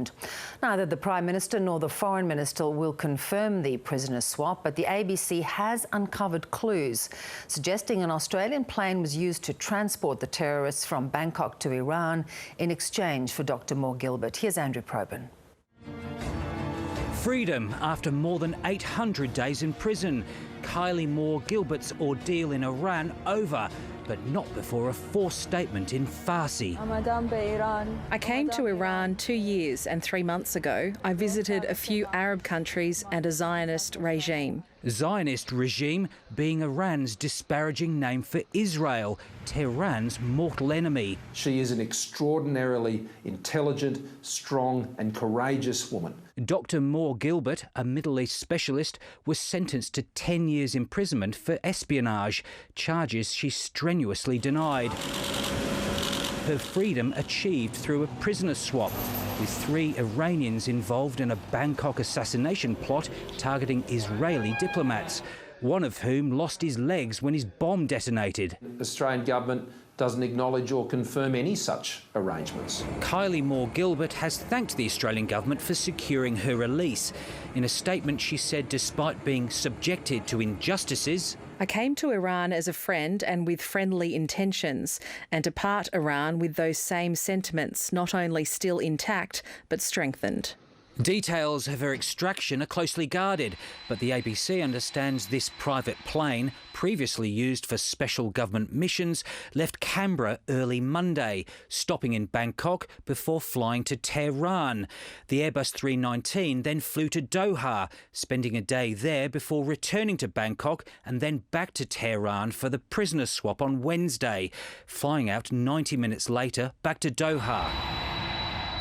Ireland. Neither the Prime Minister nor the Foreign Minister will confirm the prisoner swap, but the ABC has uncovered clues suggesting an Australian plane was used to transport the terrorists from Bangkok to Iran in exchange for Dr Moore Gilbert. Here's Andrew Probyn. Freedom after more than 800 days in prison. Kylie Moore Gilbert's ordeal in Iran over, but not before a forced statement in Farsi. I came to Iran 2 years and 3 months ago. I visited a few Arab countries and a Zionist regime. Zionist regime being Iran's disparaging name for Israel, Tehran's mortal enemy. She is an extraordinarily intelligent, strong and courageous woman. Dr Moore Gilbert, a Middle East specialist, was sentenced to 10 years imprisonment for espionage, charges she strenuously denied. Her freedom achieved through a prisoner swap, with 3 Iranians involved in a Bangkok assassination plot targeting Israeli diplomats, one of whom lost his legs when his bomb detonated. The Australian government doesn't acknowledge or confirm any such arrangements. Kylie Moore Gilbert has thanked the Australian government for securing her release. In a statement, she said despite being subjected to injustices, I came to Iran as a friend and with friendly intentions, and depart Iran with those same sentiments, not only still intact, but strengthened. Details of her extraction are closely guarded, but the ABC understands this private plane, previously used for special government missions, left Canberra early Monday, stopping in Bangkok before flying to Tehran. The Airbus 319 then flew to Doha, spending a day there before returning to Bangkok and then back to Tehran for the prisoner swap on Wednesday, flying out 90 minutes later back to Doha.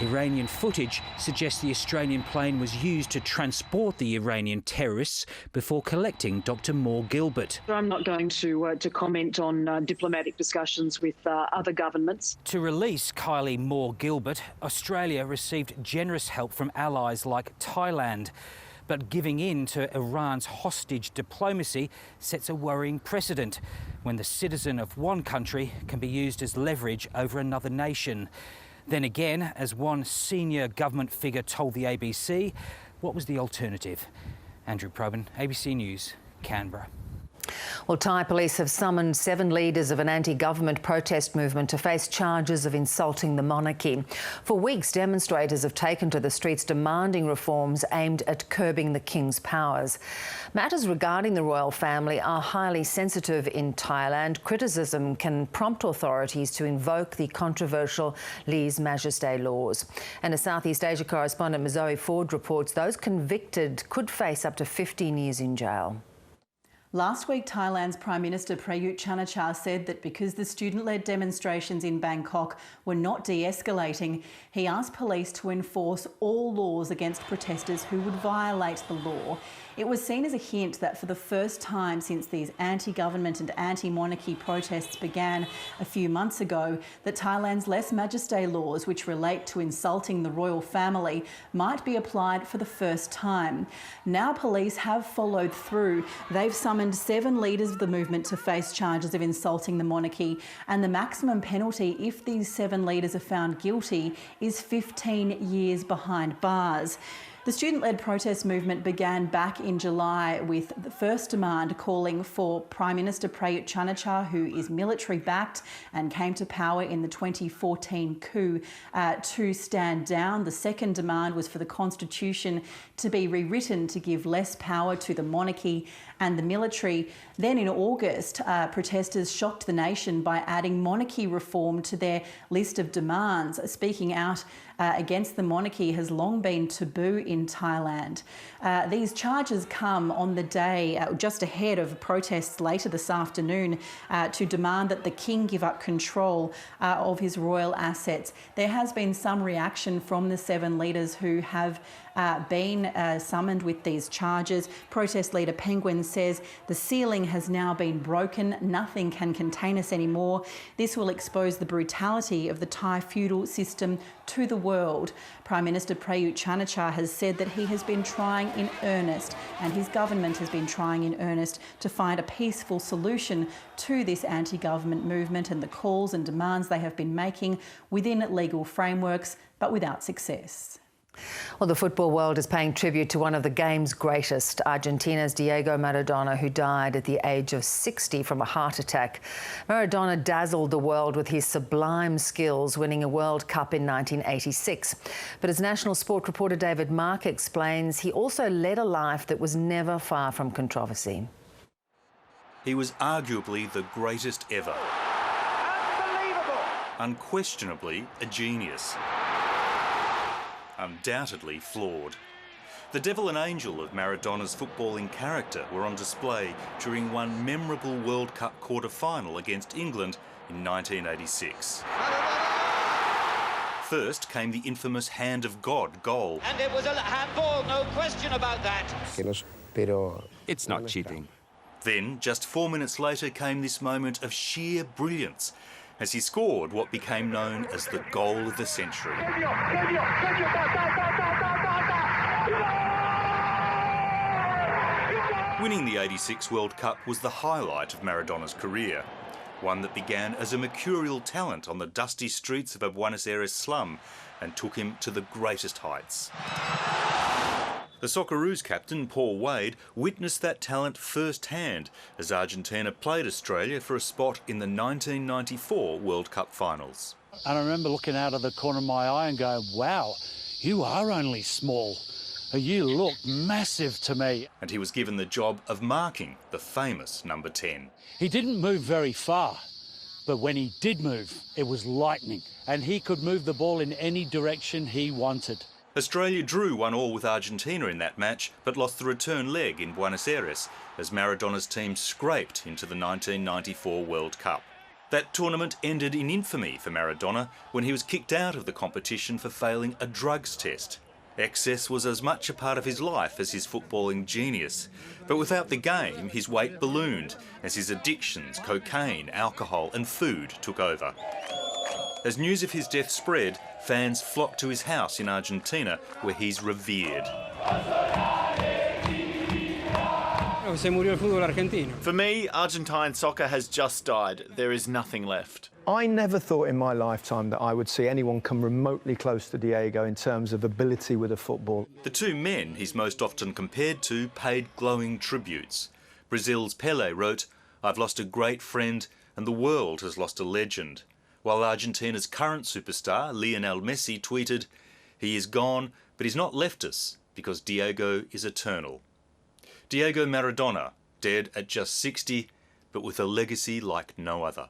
Iranian footage suggests the Australian plane was used to transport the Iranian terrorists before collecting Dr Moore Gilbert. I'm not going to comment on diplomatic discussions with other governments. To release Kylie Moore Gilbert, Australia received generous help from allies like Thailand. But giving in to Iran's hostage diplomacy sets a worrying precedent when the citizen of one country can be used as leverage over another nation. Then again, as one senior government figure told the ABC, what was the alternative? Andrew Probyn, ABC News, Canberra. Well, Thai police have summoned 7 leaders of an anti-government protest movement to face charges of insulting the monarchy. For weeks, demonstrators have taken to the streets demanding reforms aimed at curbing the king's powers. Matters regarding the royal family are highly sensitive in Thailand. Criticism can prompt authorities to invoke the controversial Lese Majesté laws. And a Southeast Asia correspondent, Zoe Ford, reports those convicted could face up to 15 years in jail. Last week, Thailand's Prime Minister Prayut Chan-o-cha said that because the student-led demonstrations in Bangkok were not de-escalating, he asked police to enforce all laws against protesters who would violate the law. It was seen as a hint that for the first time since these anti-government and anti-monarchy protests began a few months ago, that Thailand's Lese Majesté laws, which relate to insulting the royal family, might be applied for the first time. Now police have followed through. They've summoned 7 leaders of the movement to face charges of insulting the monarchy, and the maximum penalty if these 7 leaders are found guilty is 15 years behind bars. The student-led protest movement began back in July with the first demand calling for Prime Minister Prayut Chan-o-cha, who is military-backed and came to power in the 2014 coup, to stand down. The second demand was for the constitution to be rewritten to give less power to the monarchy and the military. Then in August, protesters shocked the nation by adding monarchy reform to their list of demands. Speaking out against the monarchy has long been taboo in Thailand. These charges come on the day just ahead of protests later this afternoon to demand that the king give up control of his royal assets. There has been some reaction from the 7 leaders who have been summoned with these charges. Protest leader Penguin says the ceiling has now been broken. Nothing can contain us anymore. This will expose the brutality of the Thai feudal system to the world. Prime Minister Prayut Chan-o-cha has said that he has been trying in earnest, and his government has been trying in earnest to find a peaceful solution to this anti-government movement and the calls and demands they have been making within legal frameworks, but without success. Well, the football world is paying tribute to one of the game's greatest, Argentina's Diego Maradona, who died at the age of 60 from a heart attack. Maradona dazzled the world with his sublime skills, winning a World Cup in 1986. But as national sport reporter David Mark explains, he also led a life that was never far from controversy. He was arguably the greatest ever. Unbelievable! Unquestionably a genius. Undoubtedly flawed. The devil and angel of Maradona's footballing character were on display during one memorable World Cup quarter-final against England in 1986. First came the infamous Hand of God goal. And it was a handball, no question about that. It's not cheating. Then, just 4 minutes later, came this moment of sheer brilliance as he scored what became known as the goal of the century. Winning the '86 World Cup was the highlight of Maradona's career, one that began as a mercurial talent on the dusty streets of a Buenos Aires slum and took him to the greatest heights. The Socceroos captain, Paul Wade, witnessed that talent firsthand as Argentina played Australia for a spot in the 1994 World Cup finals. And I remember looking out of the corner of my eye and going, wow, you are only small. You look massive to me. And he was given the job of marking the famous number 10. He didn't move very far, but when he did move, it was lightning. And he could move the ball in any direction he wanted. Australia drew 1-1 with Argentina in that match, but lost the return leg in Buenos Aires as Maradona's team scraped into the 1994 World Cup. That tournament ended in infamy for Maradona when he was kicked out of the competition for failing a drugs test. Excess was as much a part of his life as his footballing genius. But without the game, his weight ballooned as his addictions, cocaine, alcohol and food took over. As news of his death spread, fans flocked to his house in Argentina, where he's revered. For me, Argentine soccer has just died. There is nothing left. I never thought in my lifetime that I would see anyone come remotely close to Diego in terms of ability with a football. The two men he's most often compared to paid glowing tributes. Brazil's Pelé wrote, "I've lost a great friend and the world has lost a legend." While Argentina's current superstar, Lionel Messi, tweeted, "He is gone, but he's not left us because Diego is eternal." Diego Maradona, dead at just 60, but with a legacy like no other.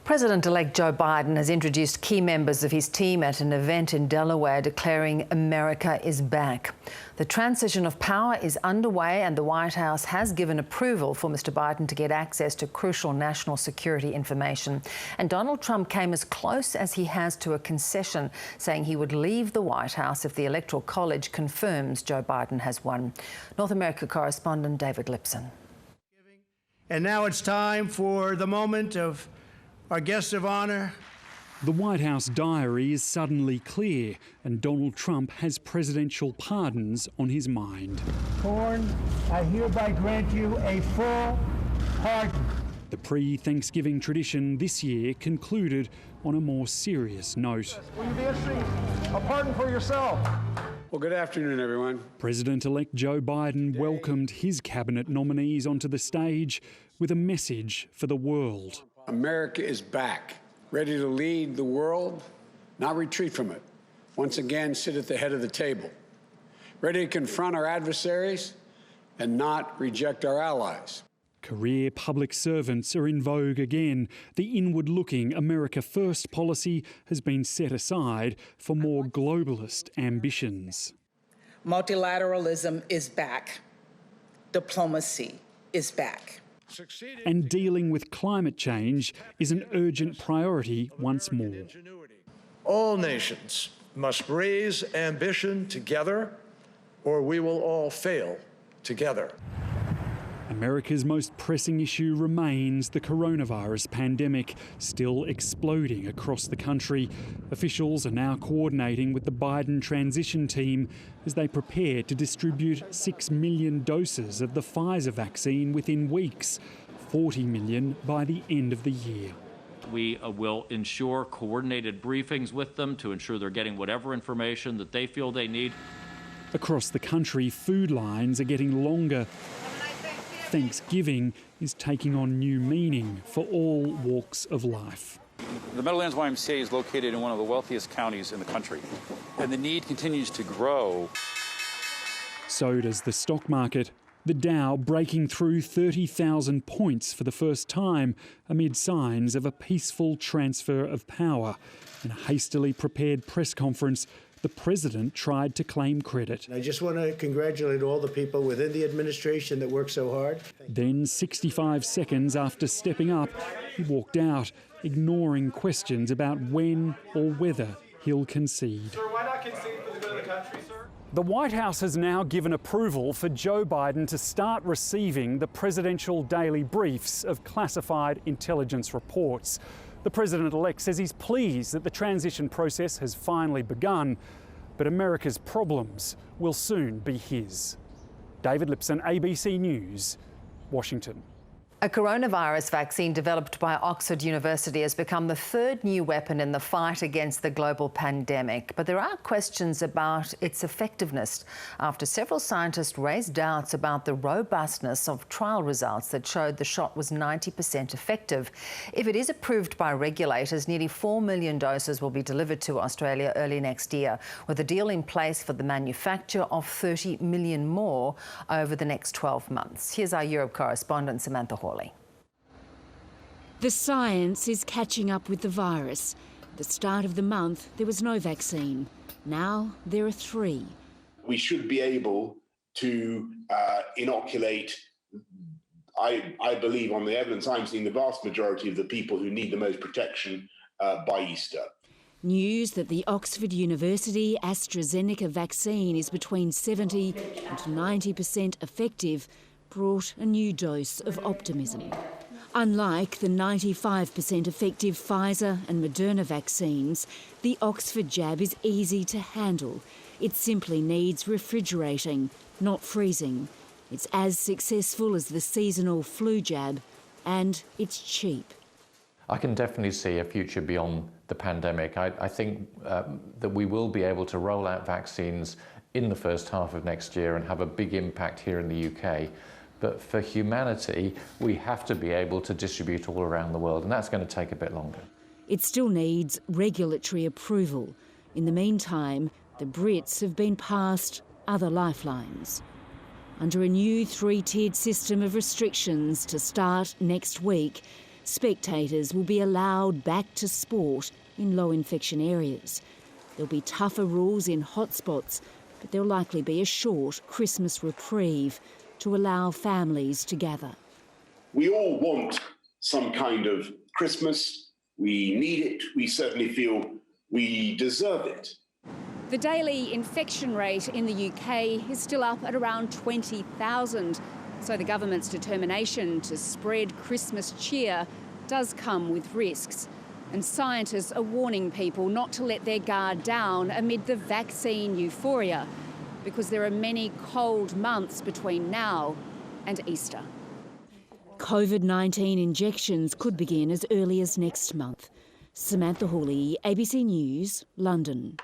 President-elect Joe Biden has introduced key members of his team at an event in Delaware declaring America is back. The transition of power is underway and the White House has given approval for Mr Biden to get access to crucial national security information. And Donald Trump came as close as he has to a concession, saying he would leave the White House if the Electoral College confirms Joe Biden has won. North America correspondent David Lipson. And now it's time for the moment of our guest of honour. The White House diary is suddenly clear and Donald Trump has presidential pardons on his mind. Horn, I hereby grant you a full pardon. The pre-Thanksgiving tradition this year concluded on a more serious note. Will you be issuing a pardon for yourself? Well, good afternoon, everyone. President-elect Joe Biden welcomed his cabinet nominees onto the stage with a message for the world. America is back, ready to lead the world, not retreat from it. Once again, sit at the head of the table, ready to confront our adversaries and not reject our allies. Career public servants are in vogue again. The inward-looking America First policy has been set aside for more globalist ambitions. Multilateralism is back. Diplomacy is back. And dealing with climate change is an urgent priority once more. All nations must raise ambition together, or we will all fail together. America's most pressing issue remains the coronavirus pandemic, still exploding across the country. Officials are now coordinating with the Biden transition team as they prepare to distribute 6 million doses of the Pfizer vaccine within weeks, 40 million by the end of the year. We will ensure coordinated briefings with them to ensure they're getting whatever information that they feel they need. Across the country, food lines are getting longer. Thanksgiving is taking on new meaning for all walks of life. The Meadowlands YMCA is located in one of the wealthiest counties in the country, and the need continues to grow. So does the stock market. The Dow breaking through 30,000 points for the first time amid signs of a peaceful transfer of power. In a hastily prepared press conference, the president tried to claim credit. I just want to congratulate all the people within the administration that worked so hard. Then, 65 seconds after stepping up, he walked out, ignoring questions about when or whether he'll concede. Sir, why not concede for the good of the country, sir? The White House has now given approval for Joe Biden to start receiving the presidential daily briefs of classified intelligence reports. The president-elect says he's pleased that the transition process has finally begun, but America's problems will soon be his. David Lipson, ABC News, Washington. A coronavirus vaccine developed by Oxford University has become the third new weapon in the fight against the global pandemic. But there are questions about its effectiveness after several scientists raised doubts about the robustness of trial results that showed the shot was 90% effective. If it is approved by regulators, nearly 4 million doses will be delivered to Australia early next year, with a deal in place for the manufacture of 30 million more over the next 12 months. Here's our Europe correspondent, Samantha Hawley. The science is catching up with the virus. At the start of the month, there was no vaccine. Now there are 3. We should be able to inoculate, I believe, on the evidence I'm seeing, the vast majority of the people who need the most protection by Easter. News that the Oxford University AstraZeneca vaccine is between 70 and 90% effective brought a new dose of optimism. Unlike the 95% effective Pfizer and Moderna vaccines, the Oxford jab is easy to handle. It simply needs refrigerating, not freezing. It's as successful as the seasonal flu jab, and it's cheap. I can definitely see a future beyond the pandemic. I think that we will be able to roll out vaccines in the first half of next year and have a big impact here in the UK. But for humanity, we have to be able to distribute all around the world, and that's going to take a bit longer. It still needs regulatory approval. In the meantime, the Brits have been passed other lifelines. Under a new 3-tiered system of restrictions to start next week, spectators will be allowed back to sport in low infection areas. There'll be tougher rules in hotspots, but there'll likely be a short Christmas reprieve to allow families to gather. We all want some kind of Christmas. We need it. We certainly feel we deserve it. The daily infection rate in the UK is still up at around 20,000. So the government's determination to spread Christmas cheer does come with risks. And scientists are warning people not to let their guard down amid the vaccine euphoria, because there are many cold months between now and Easter. COVID-19 injections could begin as early as next month. Samantha Hawley, ABC News, London.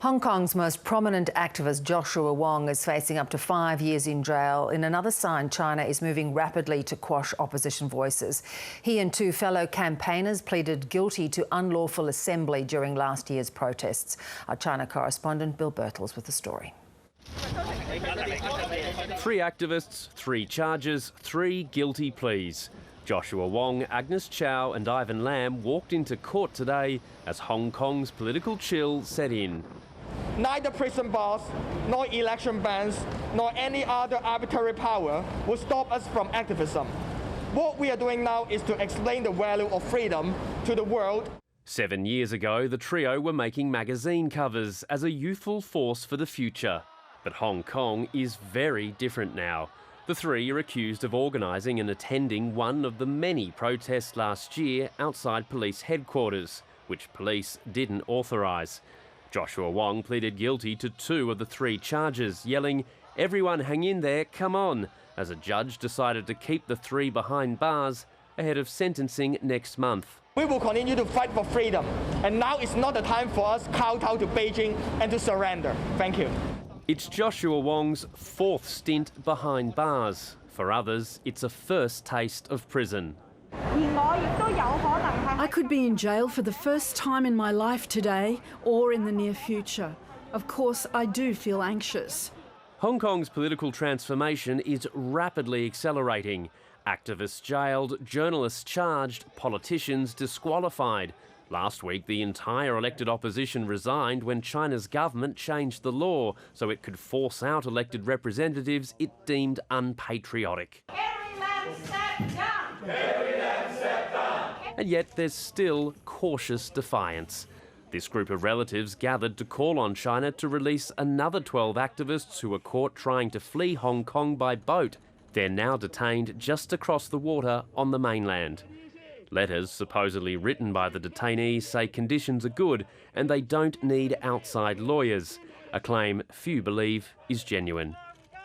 Hong Kong's most prominent activist Joshua Wong is facing up to 5 years in jail in another sign China is moving rapidly to quash opposition voices. He and 2 fellow campaigners pleaded guilty to unlawful assembly during last year's protests. Our China correspondent Bill Birtles with the story. 3 activists, 3 charges, 3 guilty pleas. Joshua Wong, Agnes Chow and Ivan Lam walked into court today as Hong Kong's political chill set in. Neither prison bars, nor election bans, nor any other arbitrary power will stop us from activism. What we are doing now is to explain the value of freedom to the world. 7 years ago, the trio were making magazine covers as a youthful force for the future. But Hong Kong is very different now. The 3 are accused of organising and attending one of the many protests last year outside police headquarters, which police didn't authorise. Joshua Wong pleaded guilty to 2 of the 3 charges, yelling, "Everyone hang in there, come on," as a judge decided to keep the 3 behind bars ahead of sentencing next month. We will continue to fight for freedom, and now is not the time for us to kowtow to Beijing and to surrender. Thank you. It's Joshua Wong's fourth stint behind bars. For others, it's a first taste of prison. I could be in jail for the first time in my life today or in the near future. Of course, I do feel anxious. Hong Kong's political transformation is rapidly accelerating. Activists jailed, journalists charged, politicians disqualified. Last week, the entire elected opposition resigned when China's government changed the law so it could force out elected representatives it deemed unpatriotic. And yet there's still cautious defiance. This group of relatives gathered to call on China to release another 12 activists who were caught trying to flee Hong Kong by boat. They're now detained just across the water on the mainland. Letters supposedly written by the detainees say conditions are good and they don't need outside lawyers, a claim few believe is genuine.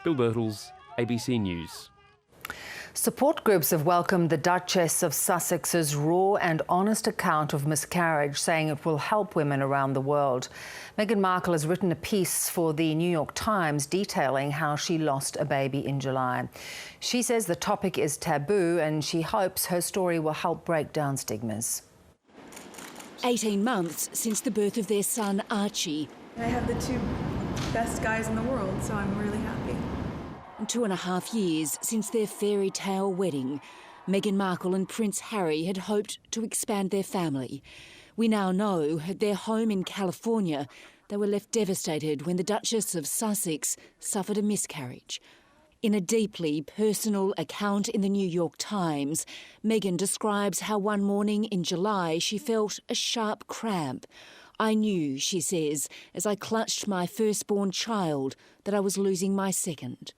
Bill Birtles, ABC News. Support groups have welcomed the Duchess of Sussex's raw and honest account of miscarriage, saying it will help women around the world. Meghan Markle has written a piece for the New York Times detailing how she lost a baby in July. She says the topic is taboo and she hopes her story will help break down stigmas. 18 months since the birth of their son, Archie. I have the two best guys in the world, so I'm really happy. And 2.5 years since their fairy tale wedding, Meghan Markle and Prince Harry had hoped to expand their family. We now know at their home in California, they were left devastated when the Duchess of Sussex suffered a miscarriage. In a deeply personal account in the New York Times, Meghan describes how one morning in July she felt a sharp cramp. I knew, she says, as I clutched my firstborn child, that I was losing my second.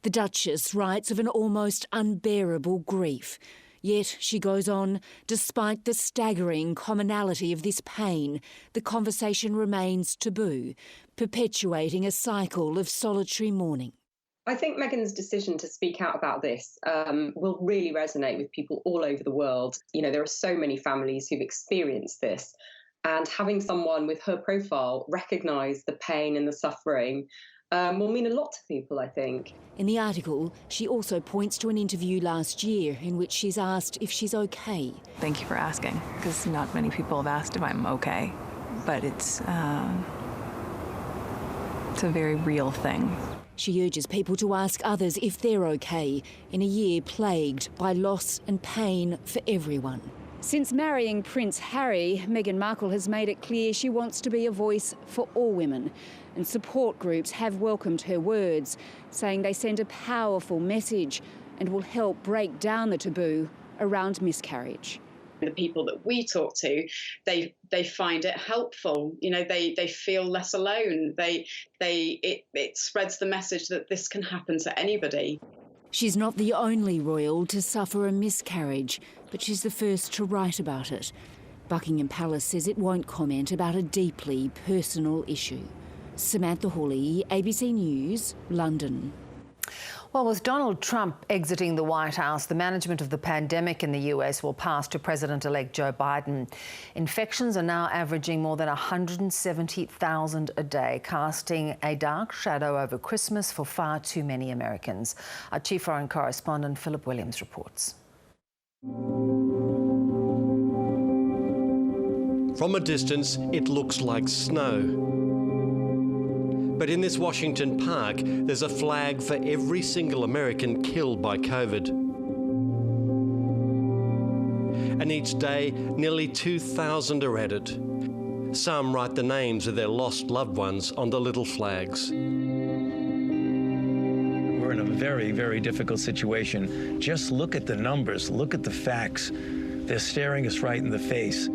The Duchess writes of an almost unbearable grief. Yet, she goes on, despite the staggering commonality of this pain, the conversation remains taboo, perpetuating a cycle of solitary mourning. I think Meghan's decision to speak out about this will really resonate with people all over the world. You know, there are so many families who've experienced this, and having someone with her profile recognise the pain and the suffering will mean a lot to people, I think. In the article, she also points to an interview last year in which she's asked if she's okay. Thank you for asking, because not many people have asked if I'm okay, but it's a very real thing. She urges people to ask others if they're okay in a year plagued by loss and pain for everyone. Since marrying Prince Harry, Meghan Markle has made it clear she wants to be a voice for all women. And support groups have welcomed her words, saying they send a powerful message and will help break down the taboo around miscarriage. The people that we talk to, they find it helpful. You know, they feel less alone. It spreads the message that this can happen to anybody. She's not the only royal to suffer a miscarriage, but she's the first to write about it. Buckingham Palace says it won't comment about a deeply personal issue. Samantha Hawley, ABC News, London. Well, with Donald Trump exiting the White House, the management of the pandemic in the US will pass to President-elect Joe Biden. Infections are now averaging more than 170,000 a day, casting a dark shadow over Christmas for far too many Americans. Our chief foreign correspondent, Philip Williams, reports. From a distance, it looks like snow. But in this Washington park, there's a flag for every single American killed by COVID. And each day, nearly 2,000 are added. Some write the names of their lost loved ones on the little flags. We're in a very, very difficult situation. Just look at the numbers, look at the facts. They're staring us right in the face.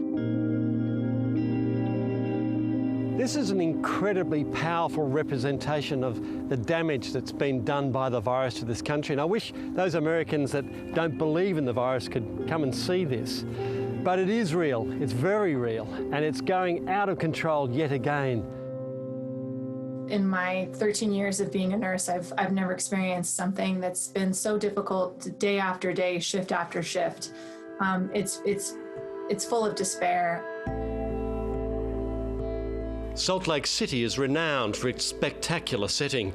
This is an incredibly powerful representation of the damage that's been done by the virus to this country. And I wish those Americans that don't believe in the virus could come and see this. But it is real, it's very real, and it's going out of control yet again. In my 13 years of being a nurse, I've never experienced something that's been so difficult day after day, shift after shift. It's full of despair. Salt Lake City is renowned for its spectacular setting,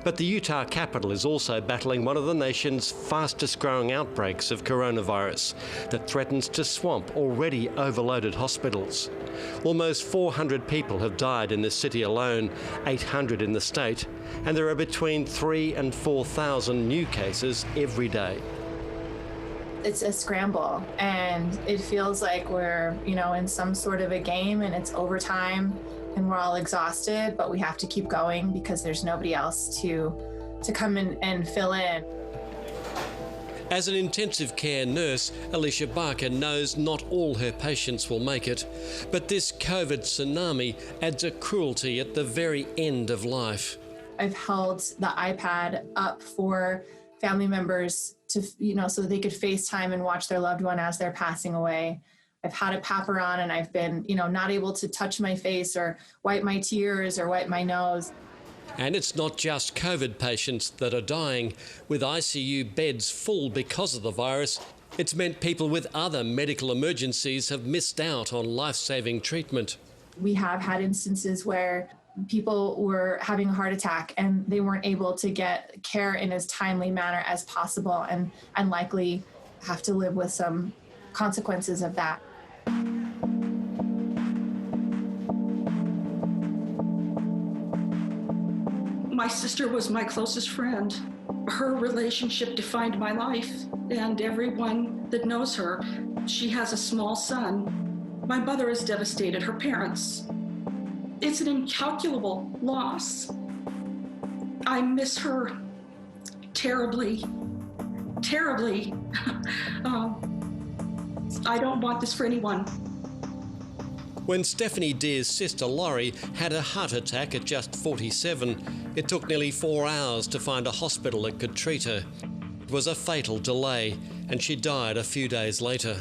but the Utah capital is also battling one of the nation's fastest growing outbreaks of coronavirus that threatens to swamp already overloaded hospitals. Almost 400 people have died in this city alone, 800 in the state, and there are between 3,000 and 4,000 new cases every day. It's a scramble, and it feels like we're, in some sort of a game, and it's overtime, and we're all exhausted, but we have to keep going because there's nobody else to come in and fill in. As an intensive care nurse, Alicia Barker knows not all her patients will make it, but this COVID tsunami adds a cruelty at the very end of life. I've held the iPad up for family members to, so that they could FaceTime and watch their loved one as they're passing away. I've had a papper on, and I've been, not able to touch my face or wipe my tears or wipe my nose. And it's not just COVID patients that are dying. With ICU beds full because of the virus, it's meant people with other medical emergencies have missed out on life-saving treatment. We have had instances where people were having a heart attack and they weren't able to get care in as timely manner as possible, and likely have to live with some consequences of that. My sister was my closest friend. Her relationship defined my life, and everyone that knows her. She has a small son. My mother is devastated, her parents. It's an incalculable loss. I miss her terribly, terribly. I don't want this for anyone. When Stephanie Deer's sister Laurie had a heart attack at just 47, it took nearly 4 hours to find a hospital that could treat her. It was a fatal delay, and she died a few days later.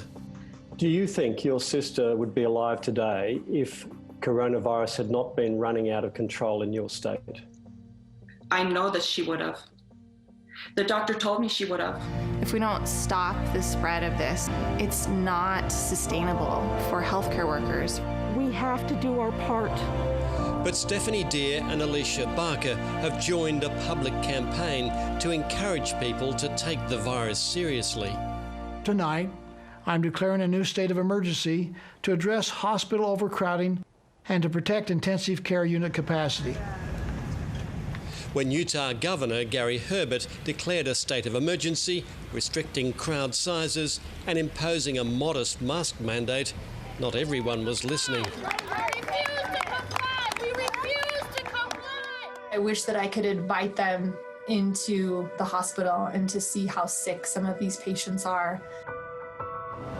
Do you think your sister would be alive today if coronavirus had not been running out of control in your state? I know that she would have. The doctor told me she would have. If we don't stop the spread of this, it's not sustainable for healthcare workers. We have to do our part. But Stephanie Deer and Alicia Barker have joined a public campaign to encourage people to take the virus seriously. Tonight, I'm declaring a new state of emergency to address hospital overcrowding and to protect intensive care unit capacity. When Utah Governor Gary Herbert declared a state of emergency, restricting crowd sizes and imposing a modest mask mandate, not everyone was listening. I wish that I could invite them into the hospital and to see how sick some of these patients are.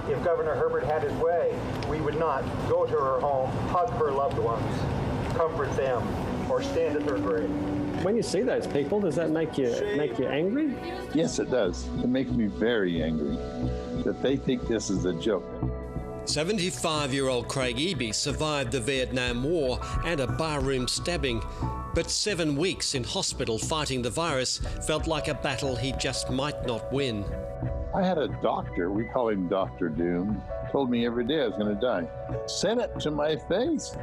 If Governor Herbert had his way, we would not go to her home, hug her loved ones, comfort them, or stand at her grave. When you see those people, does that make you angry? Yes, it does. It makes me very angry that they think this is a joke. 75-year-old Craig Eby survived the Vietnam War and a barroom stabbing, but 7 weeks in hospital fighting the virus felt like a battle he just might not win. I had a doctor, we call him Dr. Doom, told me every day I was going to die. Said it to my face.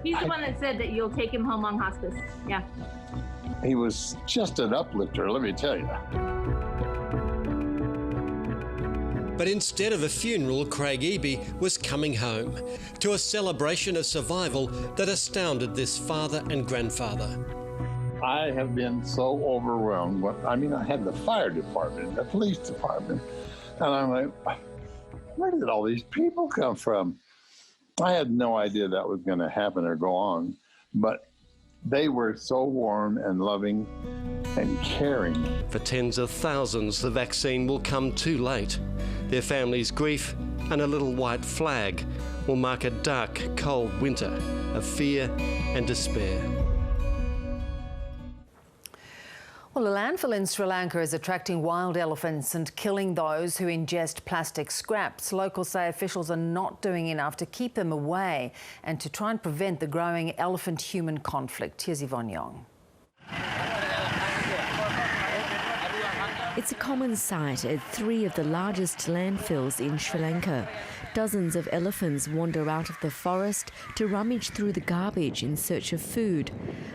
He's the one that said that you'll take him home on hospice. Yeah. He was just an uplifter, let me tell you. But instead of a funeral, Craig Eby was coming home to a celebration of survival that astounded this father and grandfather. I have been so overwhelmed. I had the fire department, the police department, and I'm like, where did all these people come from? I had no idea that was going to happen or go on, but they were so warm and loving and caring. For tens of thousands, the vaccine will come too late. Their families' grief and a little white flag will mark a dark, cold winter of fear and despair. Well, a landfill in Sri Lanka is attracting wild elephants and killing those who ingest plastic scraps. Locals say officials are not doing enough to keep them away and to try and prevent the growing elephant-human conflict. Here's Yvonne Yong. It's a common sight at 3 of the largest landfills in Sri Lanka. Dozens of elephants wander out of the forest to rummage through the garbage in search of food.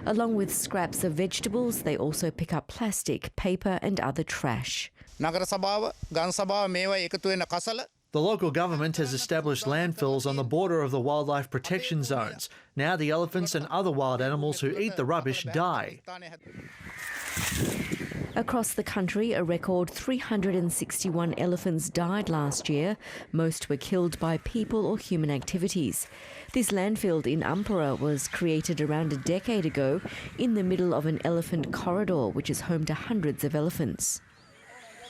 Along with scraps of vegetables, they also pick up plastic, paper and other trash. The local government has established landfills on the border of the wildlife protection zones. Now the elephants and other wild animals who eat the rubbish die. Across the country, a record 361 elephants died last year. Most were killed by people or human activities. This landfill in Ampara was created around a decade ago in the middle of an elephant corridor, which is home to hundreds of elephants.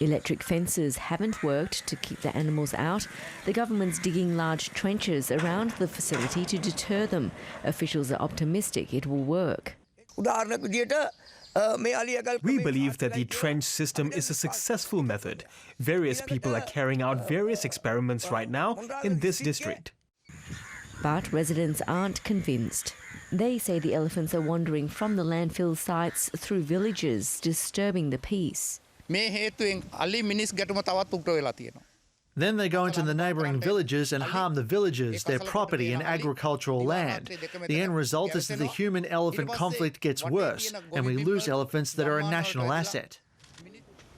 Electric fences haven't worked to keep the animals out. The government's digging large trenches around the facility to deter them. Officials are optimistic it will work. We believe that the trench system is a successful method. Various people are carrying out various experiments right now in this district. But residents aren't convinced. They say the elephants are wandering from the landfill sites through villages, disturbing the peace. Then they go into the neighbouring villages and harm the villagers, their property and agricultural land. The end result is that the human-elephant conflict gets worse and we lose elephants that are a national asset.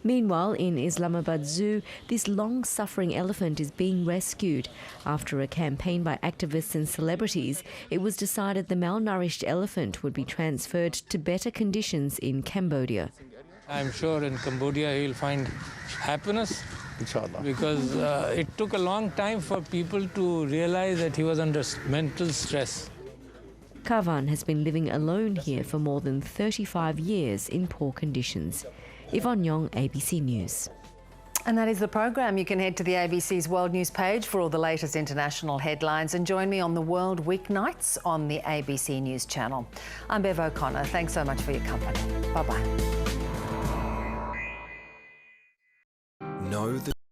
Meanwhile, in Islamabad Zoo, this long-suffering elephant is being rescued. After a campaign by activists and celebrities, it was decided the malnourished elephant would be transferred to better conditions in Cambodia. I'm sure in Cambodia he'll find happiness, because it took a long time for people to realize that he was under mental stress. Kavan has been living alone here for more than 35 years in poor conditions. Yvonne Yong, ABC News. And that is the program. You can head to the ABC's World News page for all the latest international headlines and join me on the World weeknights on the ABC News channel. I'm Bev O'Connor. Thanks so much for your company. Bye-bye. Know the